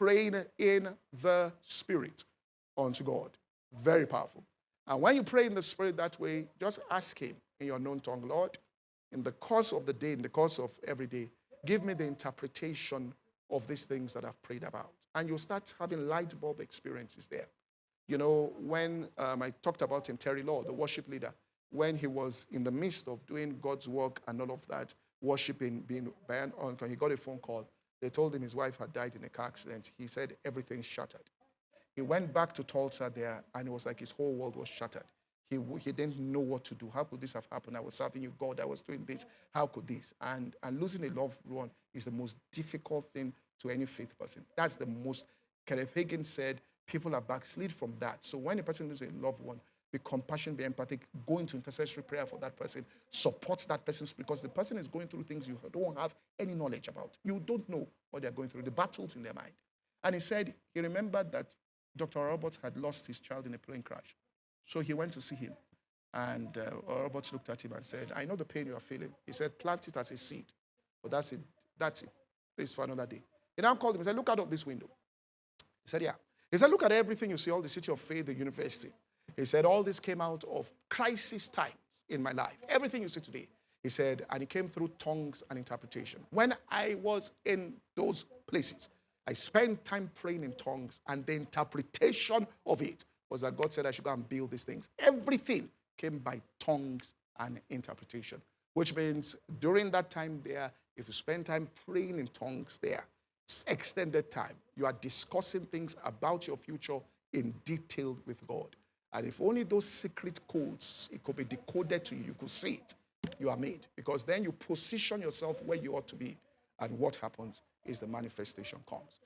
praying in the Spirit unto God. Very powerful. And when you pray in the Spirit that way, just ask him in your known tongue, Lord, in the course of the day, in the course of every day, give me the interpretation of these things that I've prayed about. And you'll start having light bulb experiences there. You know, when I talked about him, Terry Law, the worship leader, when he was in the midst of doing God's work and all of that, worshiping, being banned on, he got a phone call. They told him his wife had died in a car accident. He said everything's shattered. He went back to Tulsa there, and it was like his whole world was shattered. He didn't know what to do. How could this have happened? I was serving you, God. I was doing this. How could this? And losing a loved one is the most difficult thing to any faith person. That's the most. Kenneth Hagin said people are backslid from that. So when a person loses a loved one, be compassionate, be empathic, go into intercessory prayer for that person, support that person, because the person is going through things you don't have any knowledge about. You don't know what they're going through, the battles in their mind. And he said he remembered that Dr. Roberts had lost his child in a plane crash. So he went to see him. And Roberts looked at him and said, I know the pain you are feeling. He said, plant it as a seed. But that's it. That's it. This is for another day. He now called him and said, look out of this window. He said, yeah. He said, look at everything you see, all the City of Faith, the university. He said, all this came out of crisis times in my life. Everything you see today. He said, and it came through tongues and interpretation. When I was in those places, I spent time praying in tongues, and the interpretation of it was that God said I should go and build these things. Everything came by tongues and interpretation, which means during that time there, if you spend time praying in tongues there, extended time, you are discussing things about your future in detail with God. And if only those secret codes, it could be decoded to you, you could see it, you are made. Because then you position yourself where you ought to be. And what happens is the manifestation comes.